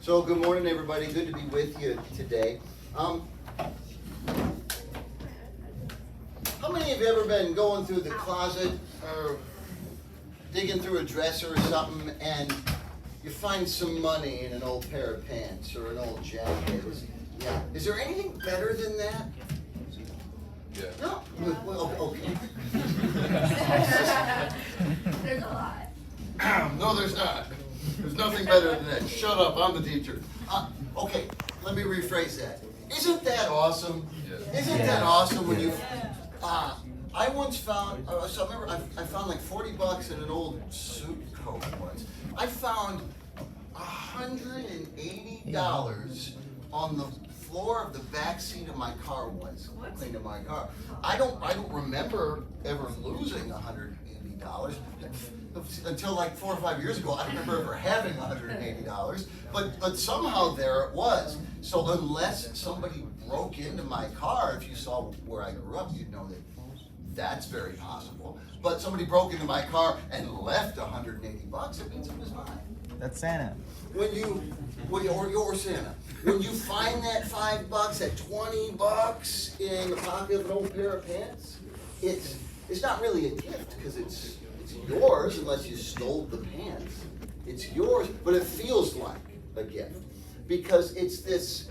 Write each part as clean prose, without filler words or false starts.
So good morning, everybody. Good to be with you today. How many of you ever been going through the closet or digging through a dresser or something and you find some money in an old pair of pants or an old jacket? Yeah. Is there anything better than that? Yeah. No? Well, okay. There's a lot. No, there's not. There's nothing better than that. Shut up, I'm the teacher. Okay, let me rephrase that. Isn't that awesome? Yeah. Isn't that awesome when you... I once found, so I remember I found like $40 in an old suit coat once. I found $180 on the floor of the back seat of my car once, cleaned in my car. I don't remember ever losing $180 until like 4 or 5 years ago. I don't remember ever having $180, but somehow there it was. So unless somebody broke into my car, if you saw where I grew up, you'd know that that's very possible. But somebody broke into my car and left $180, it means it was mine. That's Santa. Or Santa. When you find that $5, that $20 in the pocket of an old pair of pants, it's not really a gift because it's yours unless you stole the pants. It's yours, but it feels like a gift because it's this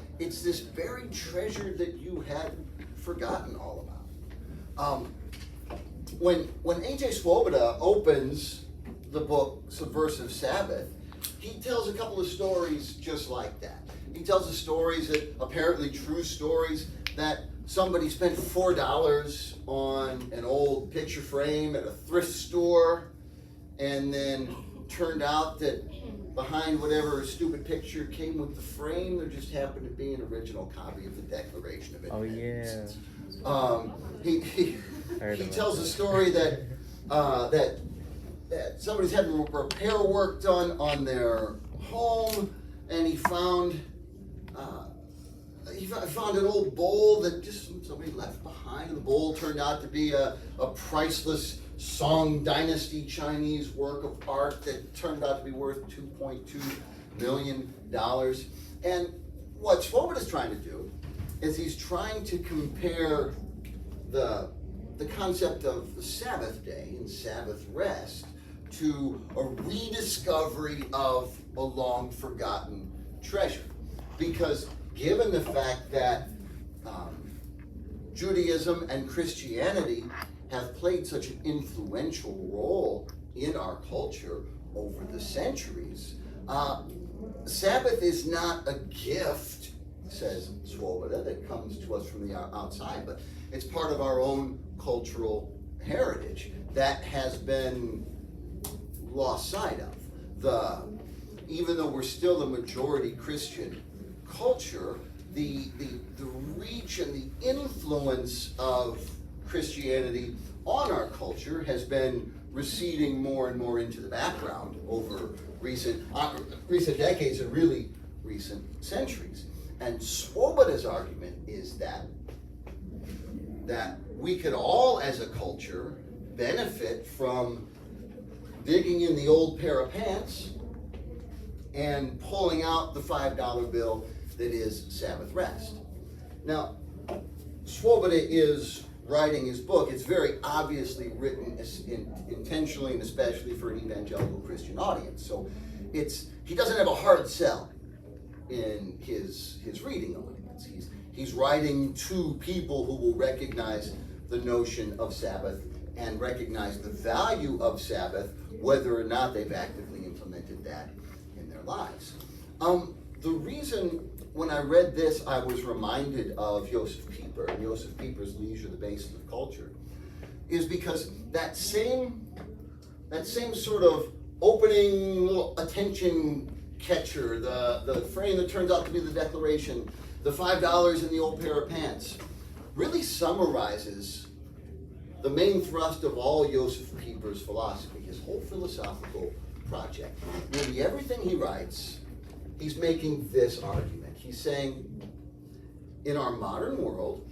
buried treasure that you had forgotten all about. When A.J. Swoboda opens the book Subversive Sabbath, he tells a couple of stories just like that. He tells the stories that apparently true stories that somebody spent $4 on an old picture frame at a thrift store, and then turned out that behind whatever stupid picture came with the frame, there just happened to be an original copy of the Declaration of Independence. Oh yeah. He tells a story that somebody's having repair work done on their home, and he found an old bowl that just somebody left behind. The bowl turned out to be a priceless Song Dynasty Chinese work of art that turned out to be worth $2.2 million. And what Swoboda's trying to do is he's trying to compare the concept of the Sabbath day and Sabbath rest to a rediscovery of a long forgotten treasure. Because given the fact that Judaism and Christianity have played such an influential role in our culture over the centuries, Sabbath is not a gift, says Swoboda, that comes to us from the outside, but it's part of our own cultural heritage that has been lost sight of. Even though we're still a majority Christian culture, the reach and the influence of Christianity on our culture has been receding more and more into the background over recent decades and really recent centuries. And Swoboda's argument is that we could all, as a culture, benefit from digging in the old pair of pants and pulling out the $5 bill that is Sabbath rest. Now, Swoboda is writing his book. It's very obviously written intentionally and especially for an evangelical Christian audience. So he doesn't have a hard sell in his reading audience. He's writing to people who will recognize the notion of Sabbath and recognize the value of Sabbath, whether or not they've actively implemented that in their lives. The reason when I read this, I was reminded of Josef Pieper and Josef Pieper's Leisure, the Basis of Culture, is because that same sort of opening little attention catcher, the frame that turns out to be the Declaration, the $5 in the old pair of pants, really summarizes the main thrust of all Josef Pieper's philosophy, his whole philosophical project. Nearly everything he writes, he's making this argument. He's saying, in our modern world,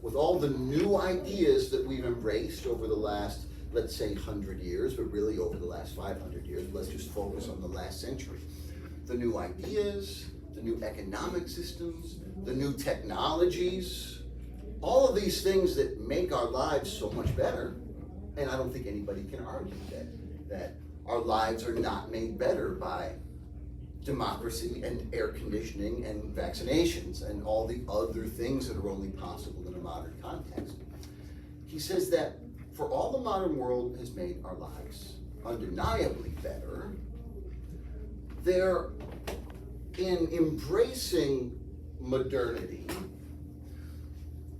with all the new ideas that we've embraced over the last, let's say, 100 years, but really over the last 500 years, let's just focus on the last century. the new ideas, the new economic systems, the new technologies, all of these things that make our lives so much better. And I don't think anybody can argue that our lives are not made better by democracy and air conditioning and vaccinations and all the other things that are only possible in a modern context. He says that for all the modern world has made our lives undeniably better, they're in embracing modernity,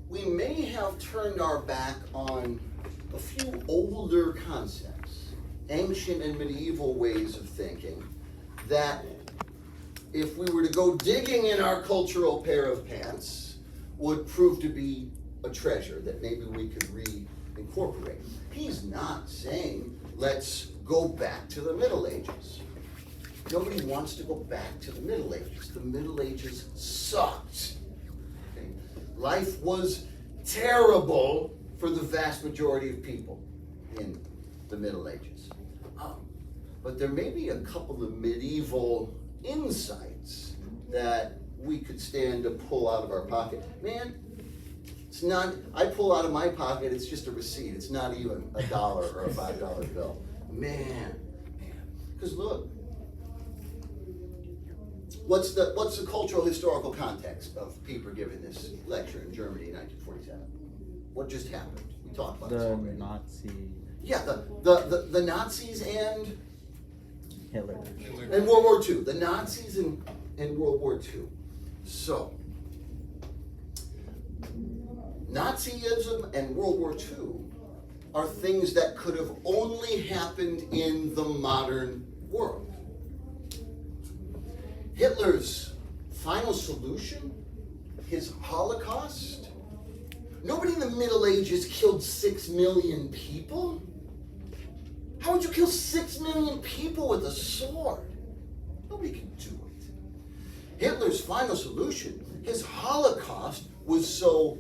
we may have turned our back on a few older concepts, ancient and medieval ways of thinking, that if we were to go digging in our cultural pair of pants, would prove to be a treasure that maybe we could reincorporate. He's not saying, let's go back to the Middle Ages. Nobody wants to go back to the Middle Ages. The Middle Ages sucked. Okay? Life was terrible for the vast majority of people in the Middle Ages. But there may be a couple of medieval insights that we could stand to pull out of our pocket. Man, it's not, I pull out of my pocket, it's just a receipt. It's not even $1 or a $5 bill. Man. Because look, what's the cultural historical context of Pieper giving this lecture in Germany in 1947? What just happened? We talked about this The already. Nazi Yeah, the Nazis and Hitler. World War II. The Nazis and World War II. So, Nazism and World War II are things that could have only happened in the modern world. Hitler's final solution, his Holocaust, nobody in the Middle Ages killed 6 million people. How would you kill 6 million people with a sword? Nobody can do it. Hitler's final solution, his Holocaust, was so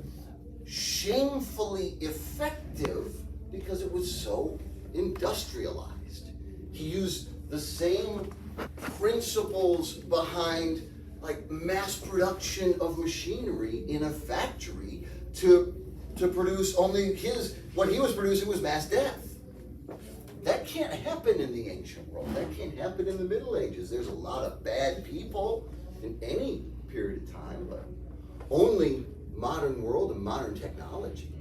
shamefully effective because it was so industrialized. He used the same principles behind like mass production of machinery in a factory to produce only what he was producing was mass death. That can't happen in the ancient world. That can't happen in the Middle Ages. There's a lot of bad people in any period of time, but only modern world and modern technology.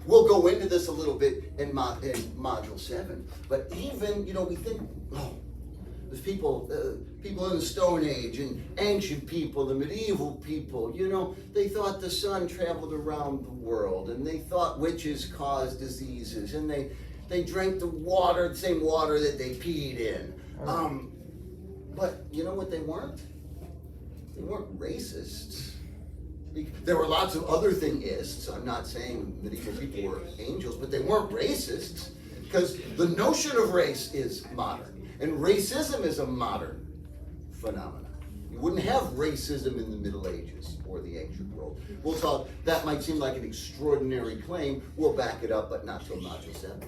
We'll go into this a little bit in Module 7, but even, we think, there's people in the Stone Age and ancient people, the medieval people, they thought the sun traveled around the world, and they thought witches caused diseases, and they drank the same water that they peed in. But you know what they weren't? They weren't racists. There were lots of other thingists. I'm not saying medieval people were angels, but they weren't racists, because the notion of race is modern, and racism is a modern phenomenon. You wouldn't have racism in the Middle Ages or the ancient world. We'll talk, that might seem like an extraordinary claim. We'll back it up, but not till Module 7.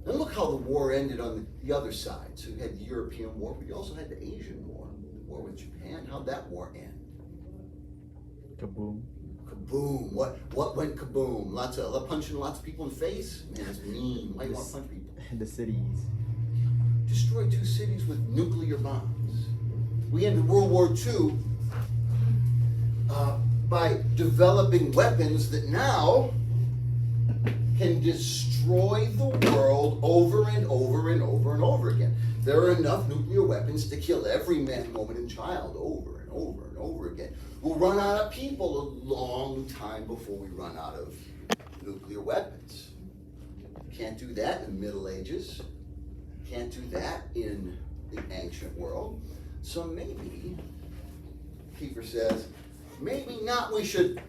And look how the war ended on the other side. So you had the European War, but you also had the Asian War, the war with Japan. How'd that war end? Kaboom. Kaboom. What went kaboom? Punching lots of people in the face? Man, that's mean. Why do you want to punch people? The cities. Destroyed 2 cities with nuclear bombs. We ended World War II by developing weapons that now can destroy the world over and over and over and over again. There are enough nuclear weapons to kill every man, woman, and child over and over and over again. We'll run out of people a long time before we run out of nuclear weapons. Can't do that in the Middle Ages. Can't do that in the ancient world. So maybe, Pieper says, maybe not we should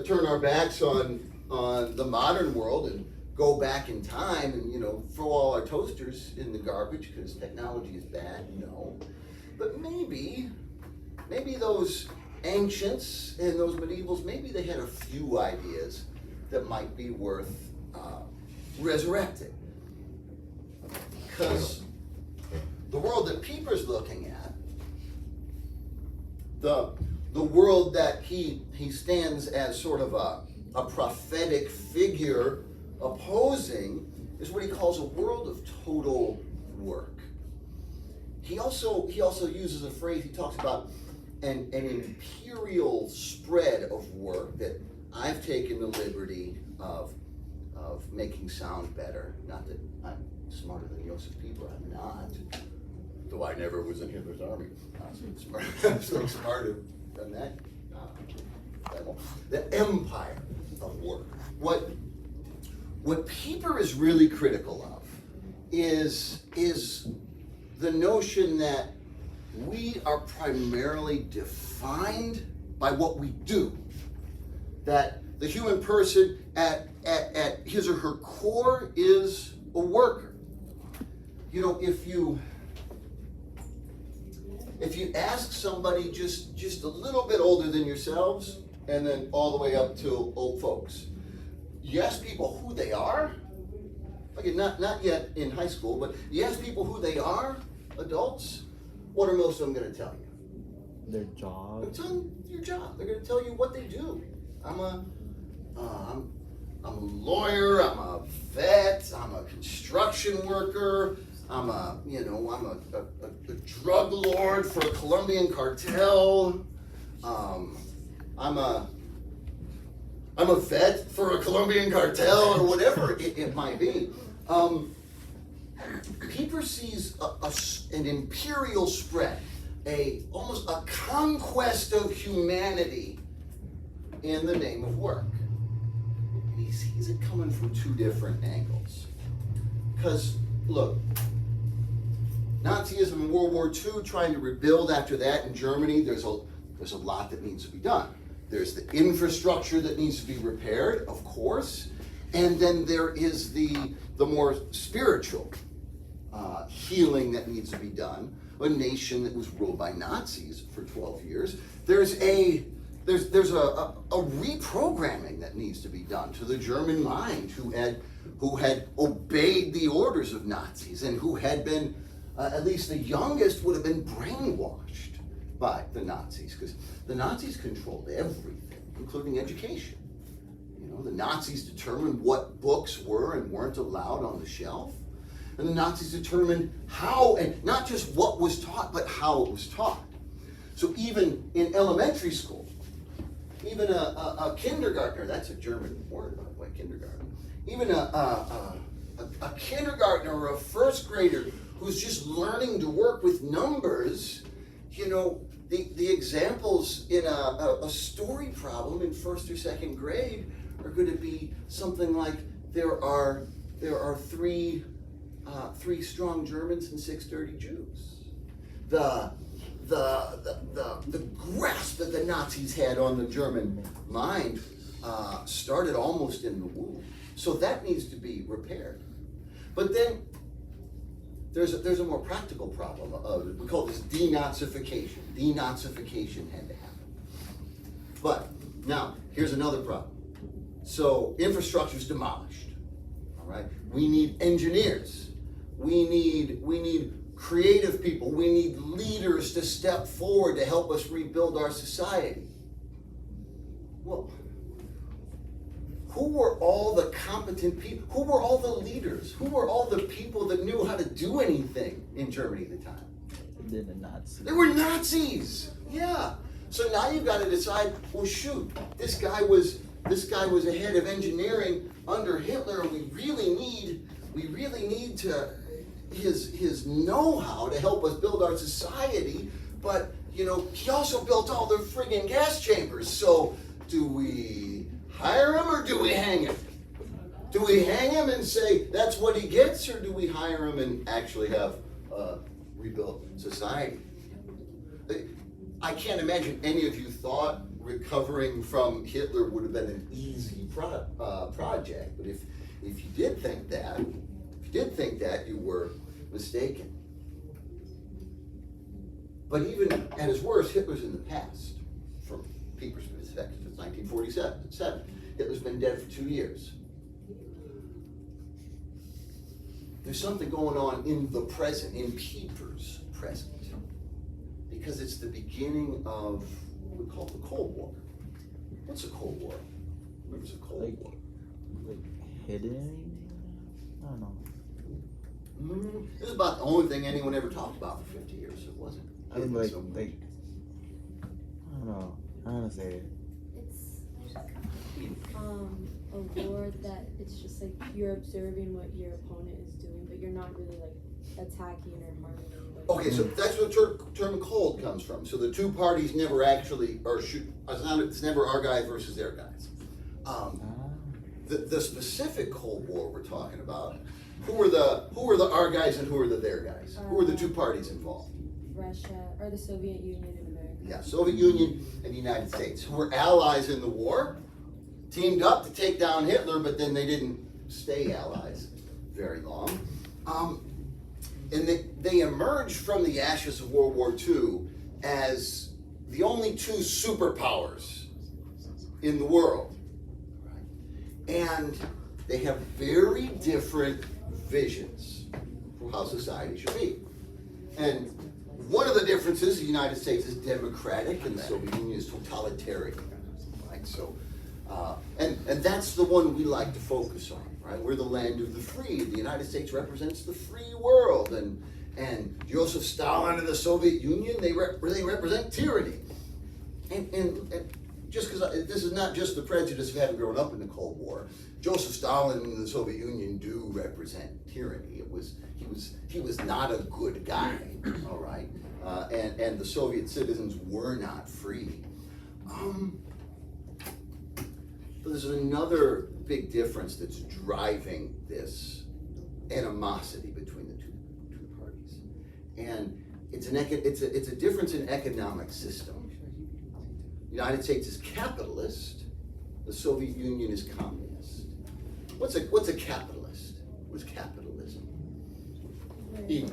turn our backs on the modern world and go back in time and throw all our toasters in the garbage because technology is bad. No. But maybe those ancients and those medievals, maybe they had a few ideas that might be worth resurrecting. Because The world that Pieper's looking at, the world that he stands as sort of a prophetic figure opposing, is what he calls a world of total work. He also uses a phrase. He talks about an imperial spread of work that I've taken the liberty of making sound better. Not that I'm smarter than Josef Pieper, I'm not. Though I never was in Hitler's army. I'm so smarter than that level. The empire of work. What Pieper is really critical of is the notion that we are primarily defined by what we do. That the human person at his or her core is a worker. You know, if you ask somebody just a little bit older than yourselves, and then all the way up to old folks, you ask people who they are, okay, not yet in high school, but you ask people who they are, adults, what are most of them going to tell you? Their job. They're telling you your job. They're going to tell you what they do. I'm a lawyer. I'm a vet. I'm a construction worker. I'm a drug lord for a Colombian cartel. I'm a vet for a Colombian cartel, or whatever it might be. Pieper sees an imperial spread, almost a conquest of humanity in the name of work. And he sees it coming from two different angles. Because, look, Nazism in World War II, trying to rebuild after that in Germany, there's a lot that needs to be done. There's the infrastructure that needs to be repaired, of course, and then there is the more spiritual healing that needs to be done. A nation that was ruled by Nazis for 12 years, there's a reprogramming that needs to be done to the German mind, who had obeyed the orders of Nazis, and who had been, at least the youngest, would have been brainwashed by the Nazis, because the Nazis controlled everything, including education. You know, the Nazis determined what books were and weren't allowed on the shelf, and the Nazis determined how, and not just what was taught, but how it was taught. So even in elementary school, even a kindergartner, that's a German word, by the way, kindergarten, even a kindergartner or a first grader who's just learning to work with numbers, you know, the examples in a story problem in first or second grade are going to be something like there are three strong Germans and 6 dirty Jews. The grasp that the Nazis had on the German mind started almost in the womb. So that needs to be repaired. But then there's a more practical problem. We call this denazification. Denazification had to happen. But now, here's another problem. So infrastructure is demolished. All right? We need engineers. We need creative people. We need leaders to step forward to help us rebuild our society. Well, who were all the competent people? Who were all the leaders? Who were all the people that knew how to do anything in Germany at the time? They're the Nazis. They were Nazis. Yeah. So now you've got to decide, well, shoot, this guy was a head of engineering under Hitler, and we really need to his know-how to help us build our society, but you know, he also built all the friggin' gas chambers. So do we hire him or do we hang him? Do we hang him and say that's what he gets, or do we hire him and actually have a rebuilt society? I can't imagine any of you thought recovering from Hitler would have been an easy project, but if you did think that, you were mistaken. But even at his worst, Hitler's in the past. From Pieper's perspective, it's 1947. Hitler's been dead for 2 years. there's something going on in the present, in Pieper's present. Because it's the beginning of what we call the Cold War. What's a Cold War? What was a Cold War? Like hidden? I don't know. This is about the only thing anyone ever talked about for 50 years. It wasn't. I don't know. I don't know say it. It's a war that it's just like you're observing what your opponent is doing, but you're not really like attacking or harming anybody. Okay, so that's where the term cold comes from. So the two parties never actually are it's never our guys versus their guys. The specific Cold War we're talking about, who are the our guys and who are the their guys? Who are the two parties involved? Russia or the Soviet Union and America. Yeah, Soviet Union and the United States, who were allies in the war, teamed up to take down Hitler, but then they didn't stay allies very long. And they emerged from the ashes of World War II as the only two superpowers in the world. And they have very different visions for how society should be. And one of the differences, the United States is democratic and the Soviet Union is totalitarian. Right? So, and that's the one we like to focus on. Right? We're the land of the free. The United States represents the free world, and Josef Stalin and the Soviet Union they represent tyranny. And just because this is not just the prejudice of having grown up in the Cold War, Joseph Stalin and the Soviet Union do represent tyranny. He was not a good guy, all right, and the Soviet citizens were not free. But there's another big difference that's driving this animosity between the two parties, and it's a difference in economic system. The United States is capitalist. The Soviet Union is communist. What's a capitalist? What's capitalism? You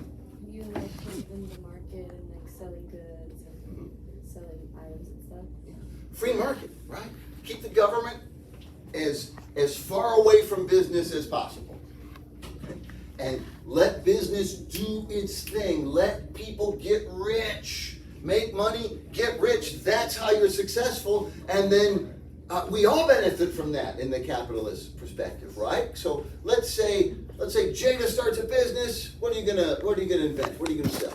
like live in the market and like selling goods and selling items and stuff. Free market, right? Keep the government as far away from business as possible. Okay? And let business do its thing. Let people get rich. Make money, get rich. That's how you're successful. And then we all benefit from that in the capitalist perspective, right? So let's say Jada starts a business. What are you gonna invent? What are you gonna sell?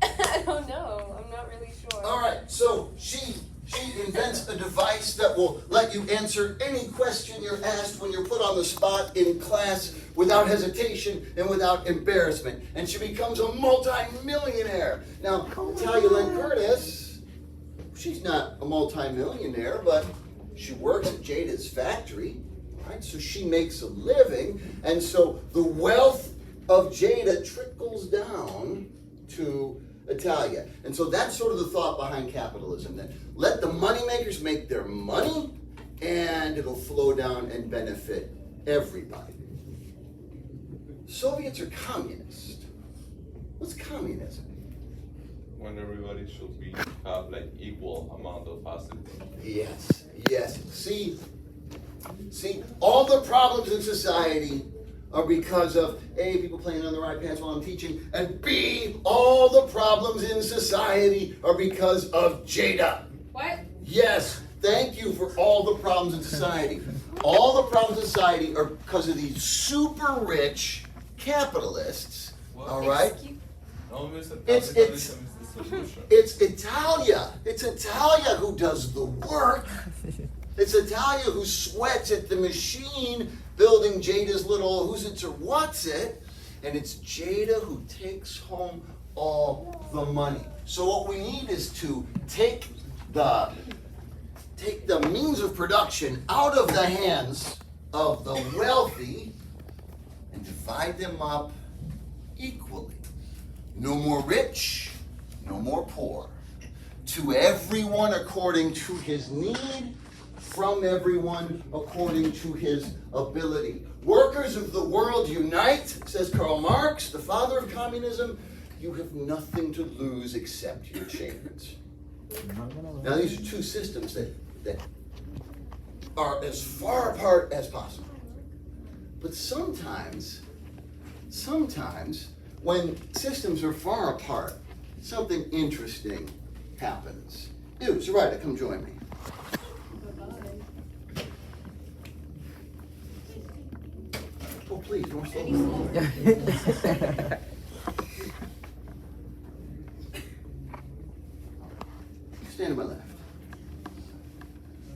I don't know. I'm not really sure. All right. So she invents a device that will let you answer any question you're asked when you're put on the spot in class without hesitation and without embarrassment. And she becomes a multi-millionaire. Now, Talia Lynn Curtis, she's not a multi-millionaire, but she works at Jada's factory, right? So she makes a living. And so the wealth of Jada trickles down to Italia. And so that's sort of the thought behind capitalism, that let the moneymakers make their money and it'll flow down and benefit everybody. Soviets are communist. What's communism? When everybody should have like equal amount of facilities. Yes. See, all the problems in society are because of A, people playing on the right pants while I'm teaching, and B, all the problems in society are because of Jada. What? Yes, thank you for all the problems in society. All the problems in society are because of these super rich capitalists, What? all right? No, Mr. It's- Capitalism is the solution. It's Italia. It's Italia who does the work. It's Italia who sweats at the machine building Jada's little who's it or what's it, and it's Jada who takes home all the money. So what we need is to take the means of production out of the hands of the wealthy and divide them up equally. No more rich, no more poor. To everyone according to his need, from everyone according to his ability. Workers of the world unite, says Karl Marx, the father of communism. You have nothing to lose except your chains. Now these are two systems that are as far apart as possible. But sometimes, when systems are far apart, something interesting happens. Ew, Zoraida, come join me. Oh, please, more slowly. Stand to my left.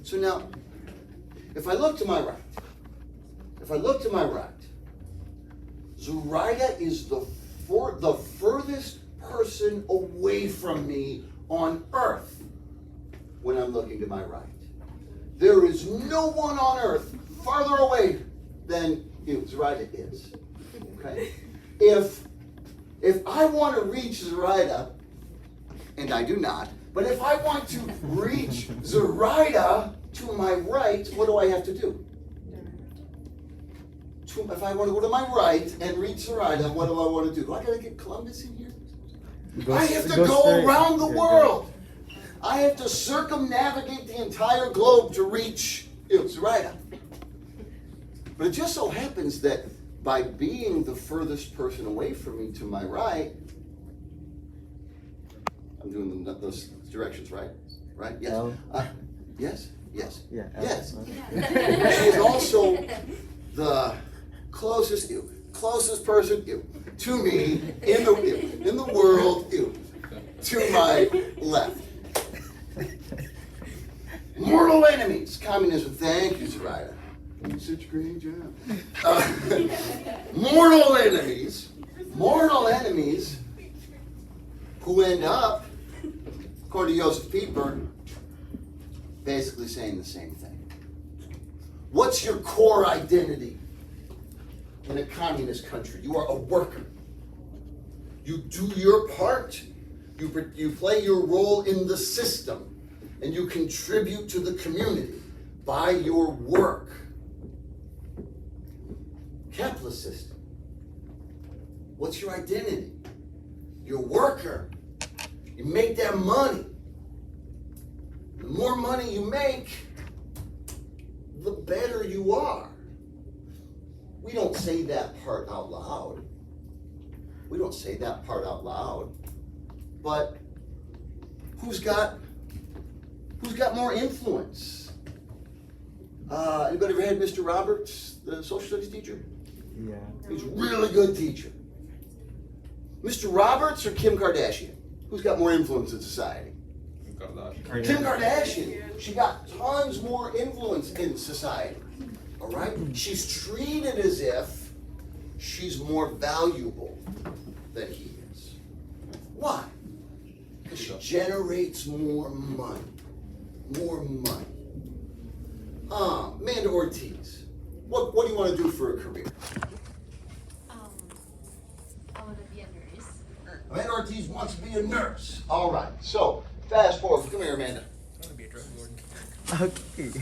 So now, if I look to my right, Zoraida is the furthest person away from me on earth when I'm looking to my right. There is no one on earth farther away than you, Zoraida is. Okay? If I want to reach Zoraida, and I do not, but if I want to reach Zoraida to my right, what do I have to do? If I want to go to my right and reach Zoraida, what do I want to do? Do I got to get Columbus in here? I have to go around the world. I have to circumnavigate the entire globe to reach Zoraida. But it just so happens that by being the furthest person away from me to my right, I'm doing those directions right? Right? Yes. Yes. Yes. Yeah. Yes. She is also the closest person to me in the world to my left. Mortal enemies, communism. Thank you, Zoraida. You did such a great job. Mortal enemies who end up, according to Josef Pieper, basically saying the same thing. What's your core identity in a communist country? You are a worker. You do your part. You play your role in the system. And you contribute to the community by your work. Capitalist system. What's your identity? You're a worker. You make that money. The more money you make, the better you are. We don't say that part out loud. But who's got more influence? Anybody ever had Mr. Roberts, the social studies teacher? Yeah. He's a really good teacher. Mr. Roberts or Kim Kardashian? Who's got more influence in society? Kim Kardashian. She got tons more influence in society. All right? She's treated as if she's more valuable than he is. Why? Because she generates more money. Amanda Ortiz, what do you want to do for a career? I want to be a nurse. Amanda Ortiz wants to be a nurse. All right, so fast forward. Come here, Amanda. I want to be a drug lord. Okay.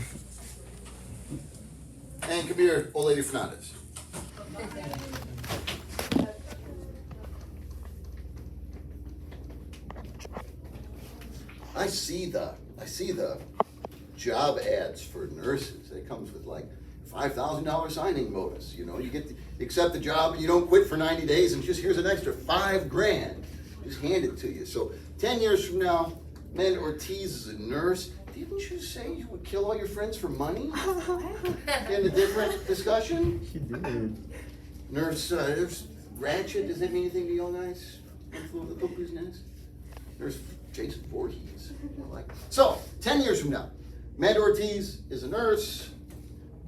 And come here, old lady Fernandez. I see the job ads for nurses. It comes with like $5,000 signing bonus. You know, you accept the job and you don't quit for 90 days and just here's an extra $5,000. Just hand it to you. So 10 years from now, Amanda Ortiz is a nurse. Didn't you say you would kill all your friends for money? In a different discussion? She did. Nurse Ratchet, does that mean anything to y'all guys? Flew the cuckoo's nest? Nurse Jason Voorhees. So, 10 years from now, Amanda Ortiz is a nurse.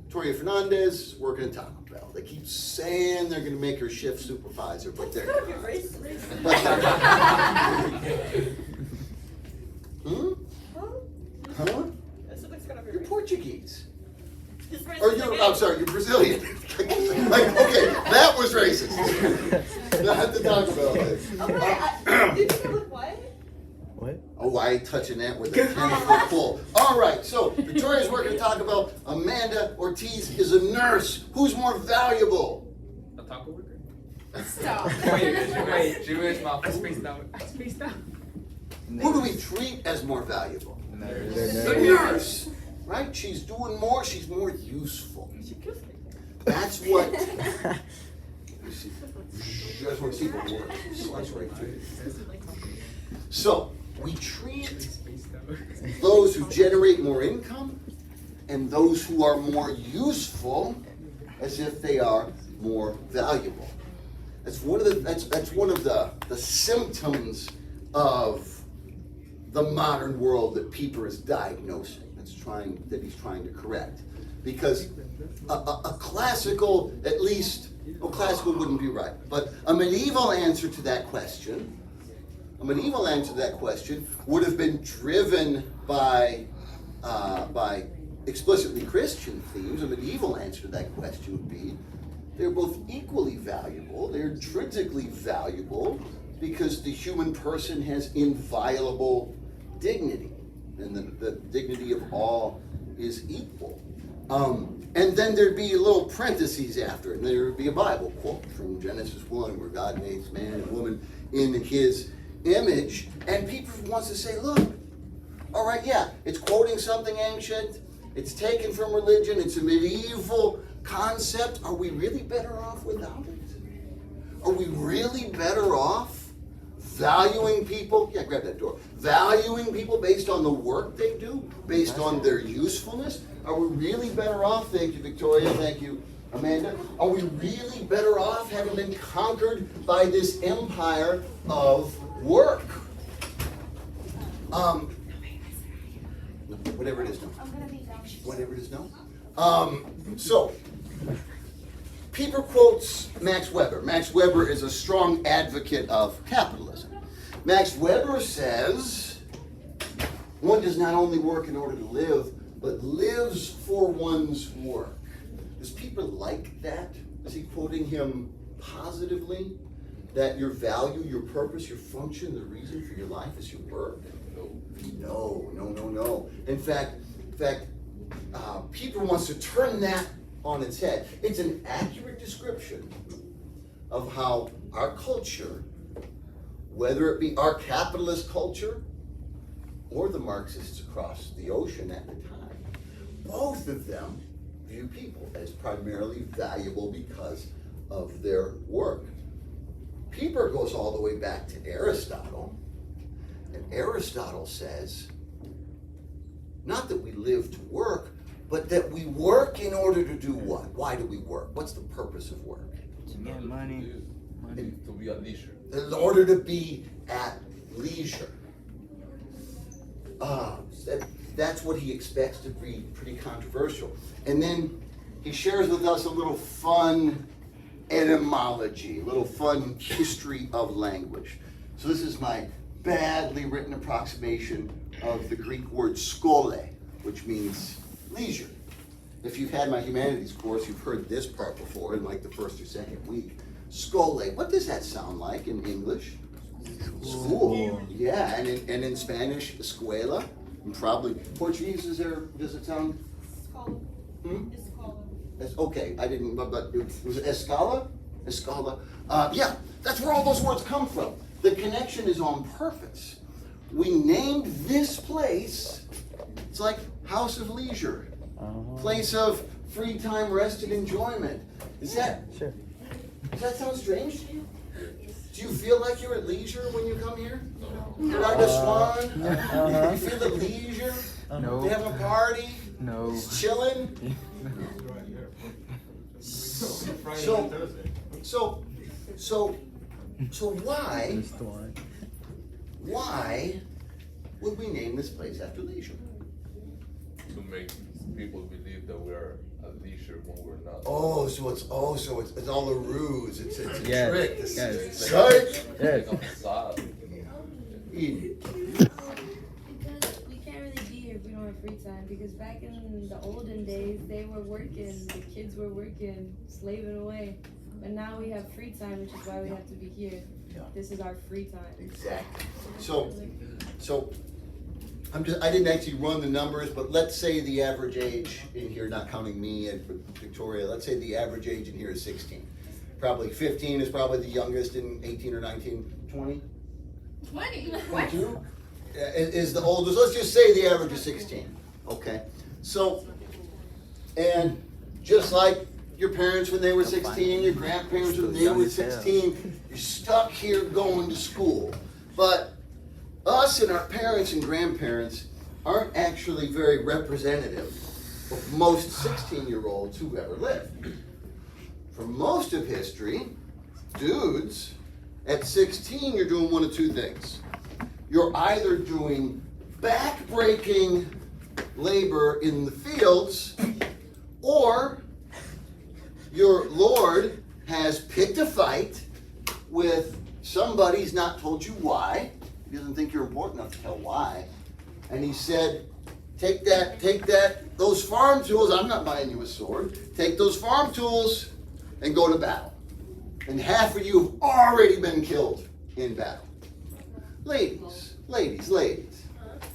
Victoria Fernandez is working at Taco Bell. They keep saying they're going to make her shift supervisor, but they're not. Huh? You're Portuguese. I'm sorry, you're Brazilian. Okay, that was racist. Not the Taco Bell. Did you look what? What? Oh, I ain't touching that with a 10-foot pole. All right, so Victoria's working at Taco Bell. Amanda Ortiz is a nurse. Who's more valuable? A taco worker? Stop. Wait, Jewish mouth. I spaced out. Who do we treat as more valuable? The The nurse. right? She's doing more, she's more useful. That's what, you see, you guys want to see the word, slice right through. So, we treat those who generate more income and those who are more useful as if they are more valuable. That's one of the symptoms of the modern world that Pieper is diagnosing. That he's trying to correct. Because a classical, at least, well, classical wouldn't be right, but a medieval answer to that question would have been driven by explicitly Christian themes. A medieval answer to that question would be, they're both equally valuable, they're intrinsically valuable, because the human person has inviolable dignity, and the dignity of all is equal. And then there'd be little parentheses after it, and there would be a Bible quote from Genesis 1, where God makes man and woman in his image, and Pieper wants to say, look, all right, yeah, it's quoting something ancient, it's taken from religion, it's a medieval concept. Are we really better off without it? Are we really better off valuing people? Yeah, grab that door. Valuing people based on the work they do, based on their usefulness? Are we really better off? Thank you, Victoria. Thank you, Amanda. Are we really better off having been conquered by this empire of work? Whatever it is, no. Whatever it is, no. So, Pieper quotes Max Weber. Max Weber is a strong advocate of capitalism. Max Weber says, one does not only work in order to live, but lives for one's work. Does Pieper like that? Is he quoting him positively? That your value, your purpose, your function, the reason for your life is your work? No. In fact, Pieper wants to turn that on its head. It's an accurate description of how our culture, whether it be our capitalist culture or the Marxists across the ocean at the time, both of them view people as primarily valuable because of their work. Pieper goes all the way back to Aristotle, and Aristotle says, not that we live to work, but that we work in order to do what? Why do we work? What's the purpose of work? To get money. To be at leisure. In order to be at leisure. That's what he expects to be pretty controversial. And then he shares with us a little fun etymology, a little fun history of language. So this is my badly written approximation of the Greek word skole, which means leisure. If you've had my humanities course, you've heard this part before in like the first or second week. Skole, what does that sound like in English? School. Yeah, and in Spanish, escuela. And probably Portuguese, does it sound? Escola. Escola. Okay, I didn't, but was it escala? Escala. Yeah, that's where all those words come from. The connection is on purpose. We named this place, it's like house of leisure, place of free time, rest, and enjoyment. Sure. Does that sound strange to you? Do you feel like you're at leisure when you come here? No. Like the Swan? You feel at leisure? No. You have a party? No. Just chilling? So why would we name this place after leisure? To make people believe that we're at leisure when we're not. So it's all a ruse. It's a Yes, trick. yes. Right? Yes. Facade. Because we can't really be here if we don't have free time. Because back in the olden days, they were working, the kids were working, slaving away. But now we have free time, which is why we have to be here. Yeah. This is our free time. Exactly. So I didn't actually run the numbers, but let's say the average age in here, not counting me and Victoria, let's say the average age in here is 16. Probably 15 is probably the youngest, and 18 or 19, 20? 20. 22? Is the oldest. Let's just say the average is 16. Okay. So, and just like your parents when they were 16, your grandparents when they were 16, you're stuck here going to school. But us and our parents and grandparents aren't actually very representative of most 16-year-olds who've ever lived. For most of history, dudes, at 16, you're doing one of two things. You're either doing back-breaking labor in the fields, or your Lord has picked a fight with somebody he's not told you why. He doesn't think you're important enough to tell why. And he said, take those farm tools, I'm not buying you a sword, take those farm tools and go to battle. And half of you have already been killed in battle. Ladies,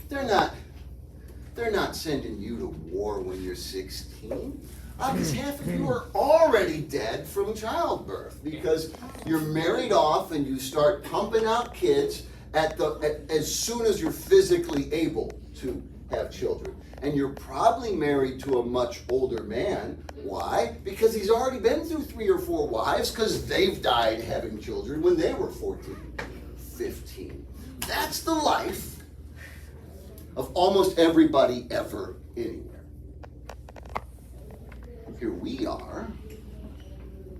they're not sending you to war when you're 16. Because half of you are already dead from childbirth because you're married off and you start pumping out kids as soon as you're physically able to have children. And you're probably married to a much older man. Why? Because he's already been through 3 or 4 wives because they've died having children when they were 14, 15. That's the life of almost everybody ever anywhere. Here we are.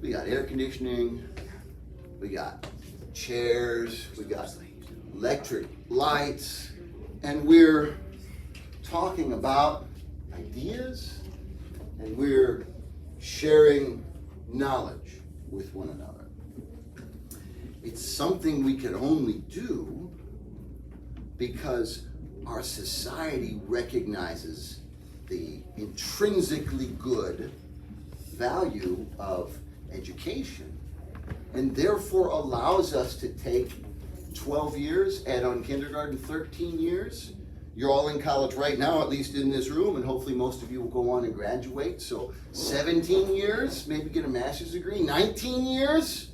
We got air conditioning. We got chairs. We got electric lights. And we're talking about ideas. And we're sharing knowledge with one another. It's something we can only do because our society recognizes the intrinsically good value of education and therefore allows us to take 12 years, add on kindergarten 13 years. You're all in college right now, at least in this room, and hopefully most of you will go on and graduate. So 17 years, maybe get a master's degree, 19 years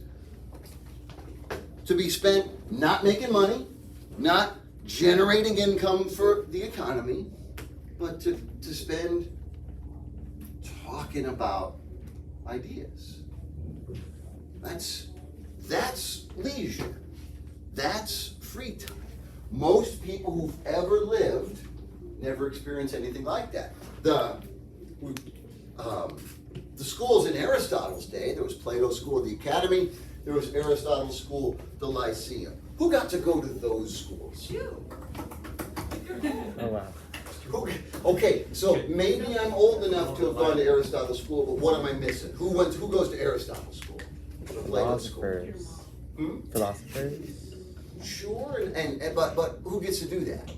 to be spent not making money, not generating income for the economy, but to spend talking about ideas. That's leisure. That's free time. Most people who've ever lived never experienced anything like that. The schools in Aristotle's day, there was Plato's school, the Academy, there was Aristotle's school, the Lyceum. Who got to go to those schools? You. Oh wow. Okay, so maybe I'm old enough to have gone to Aristotle's school, but what am I missing? Who goes to Aristotle's school? Plato's school. Philosophers. Philosophers? Sure, but who gets to do that?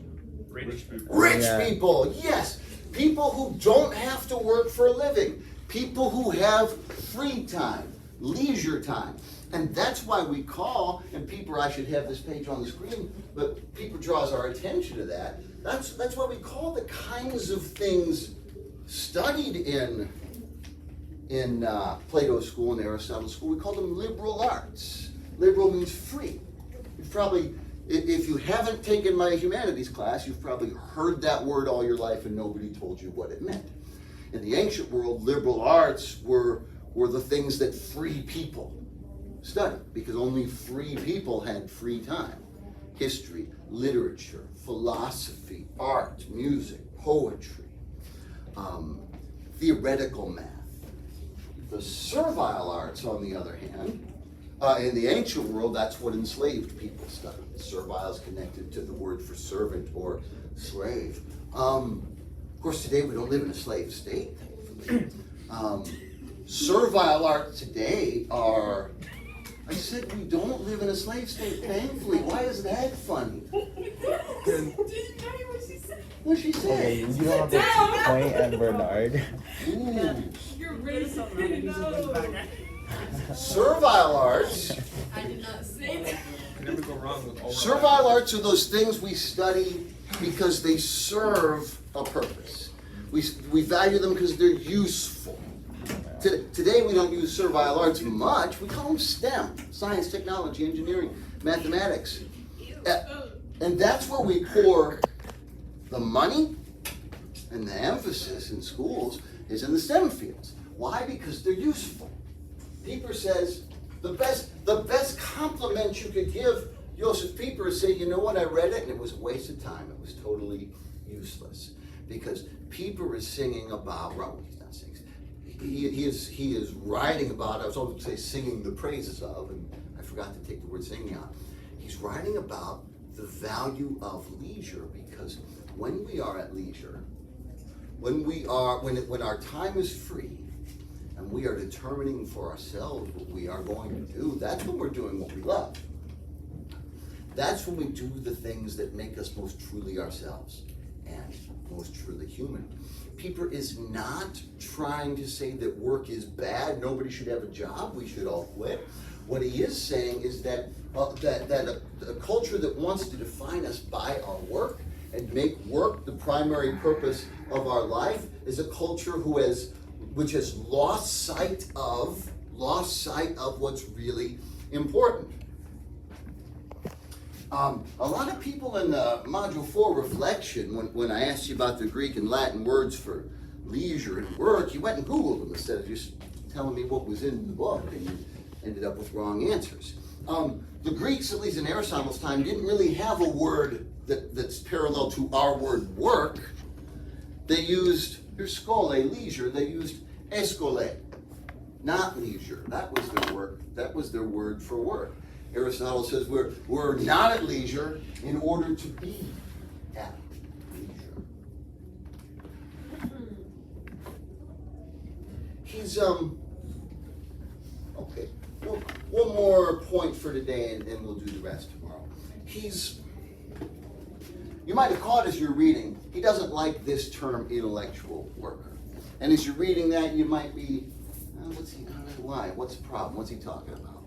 Rich people. Rich Yeah. people, yes. People who don't have to work for a living. People who have free time, leisure time. And that's why we call, and Pieper, I should have this page on the screen, but Pieper draws our attention to that. That's why we call the kinds of things studied in Plato's school and Aristotle's school, we call them liberal arts. Liberal means free. You've probably, if you haven't taken my humanities class, you've probably heard that word all your life and nobody told you what it meant. In the ancient world, liberal arts were the things that free people studied, because only free people had free time. History, literature, philosophy, art, music, poetry, theoretical math. The servile arts, on the other hand, in the ancient world, that's what enslaved people studied. Servile is connected to the word for servant or slave. Of course, today we don't live in a slave state, thankfully. Servile arts today are, I said we don't live in a slave state, thankfully. Why is that funny? Did you hear what she said? What'd she say? Okay, you don't have to point at Bernard. Ooh. You're racist. No. Servile arts. I did not say that. You can never go wrong with all Servile arts are those things we study because they serve a purpose. We value them because they're useful. Today we don't use servile arts much. We call them STEM, science, technology, engineering, mathematics. And that's where we pour the money And the emphasis in schools is in the STEM fields. Why? Because they're useful. Pieper says the best compliment you could give Josef Pieper is say, you know what, I read it and it was a waste of time. It was totally useless. Because Pieper is singing about, well, he's not singing, he is writing about, I was going to say singing the praises of, and I forgot to take the word singing out. He's writing about the value of leisure, because when we are at leisure, when our time is free, and we are determining for ourselves what we are going to do, that's when we're doing what we love. That's when we do the things that make us most truly ourselves and most truly human. Pieper is not trying to say that work is bad, nobody should have a job, we should all quit. What he is saying is that a culture that wants to define us by our work and make work the primary purpose of our life is a culture which has lost sight of what's really important. A lot of people in Module 4 reflection, when I asked you about the Greek and Latin words for leisure and work, you went and Googled them instead of just telling me what was in the book, and you ended up with wrong answers. The Greeks, at least in Aristotle's time, didn't really have a word that's parallel to our word work. They used, here's skole, leisure, they used eskole, not leisure. That was their work. That was their word for work. Aristotle says we're not at leisure in order to be at leisure. He's okay. Well, one more point for today, and we'll do the rest tomorrow. You might have caught as you're reading, he doesn't like this term intellectual worker. And as you're reading that, you might be, why? What's the problem? What's he talking about?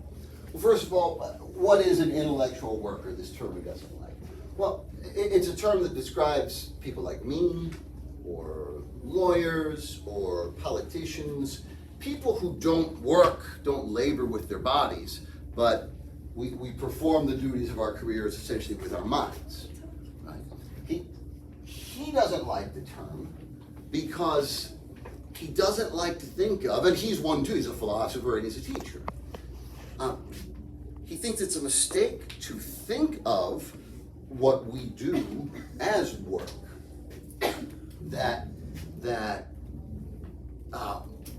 Well, first of all, what is an intellectual worker, this term he doesn't like? Well, it's a term that describes people like me, or lawyers, or politicians, people who don't labor with their bodies, but we perform the duties of our careers essentially with our minds. Right? He doesn't like the term because he doesn't like to think of, and he's one too, he's a philosopher and he's a teacher. He thinks it's a mistake to think of what we do as work. That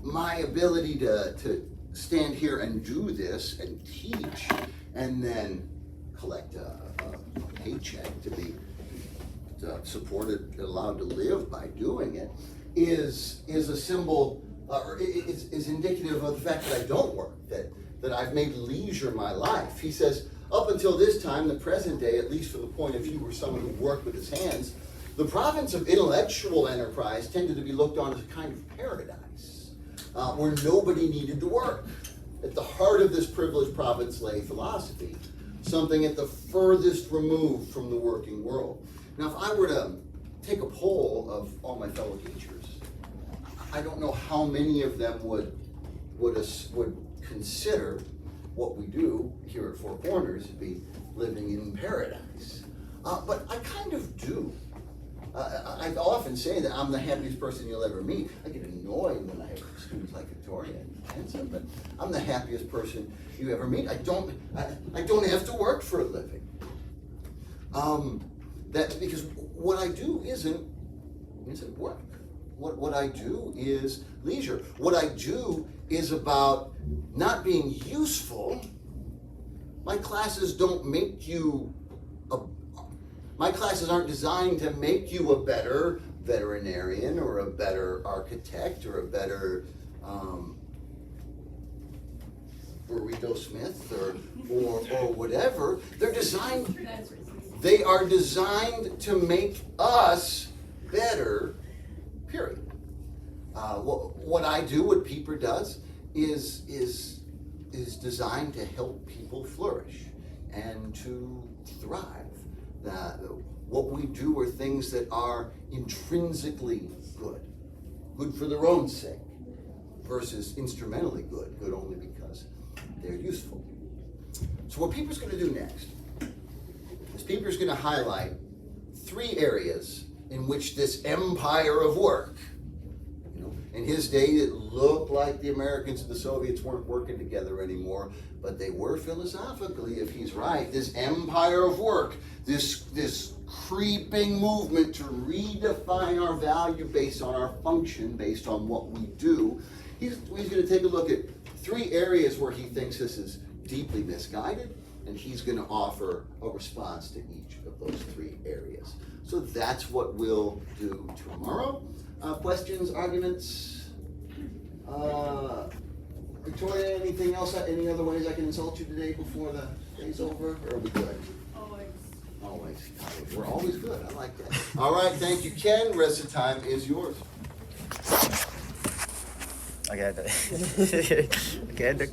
my ability to stand here and do this and teach and then collect a paycheck to be supported, allowed to live by doing it, is a symbol, or is indicative of the fact that I don't work, that I've made leisure my life. He says, up until this time, the present day, at least from the point of view where someone who worked with his hands, the province of intellectual enterprise tended to be looked on as a kind of paradise, where nobody needed to work. At the heart of this privileged province lay philosophy, something at the furthest removed from the working world. Now, if I were to take a poll of all my fellow teachers, I don't know how many of them would consider what we do here at Four Corners to be living in paradise. But I kind of do. I often say that I'm the happiest person you'll ever meet. I get annoyed when I have students like Victoria and Hanson, but I'm the happiest person you ever meet. I don't have to work for a living. That's because what I do isn't work. What I do is leisure. What I do is about not being useful. My classes don't make you my classes aren't designed to make you a better veterinarian or a better architect or a better burrito smith or whatever. They are designed to make us better, period. What I do, what Pieper does, is designed to help people flourish and to thrive. What we do are things that are intrinsically good for their own sake, versus instrumentally good only because they're useful. So what Pieper's going to do next is Pieper's going to highlight 3 areas in which this empire of work, you know, in his day it looked like the Americans and the Soviets weren't working together anymore, but they were philosophically, if he's right, this empire of work, this creeping movement to redefine our value based on our function, based on what we do. He's going to take a look at 3 areas where he thinks this is deeply misguided, and he's going to offer a response to each of those 3 areas. So that's what we'll do tomorrow. Questions, arguments? Victoria, anything else, any other ways I can insult you today before the day's over? Or are we good? Always. Always. We're always good. I like that. All right, thank you, Ken. Rest of the time is yours. Okay, okay, the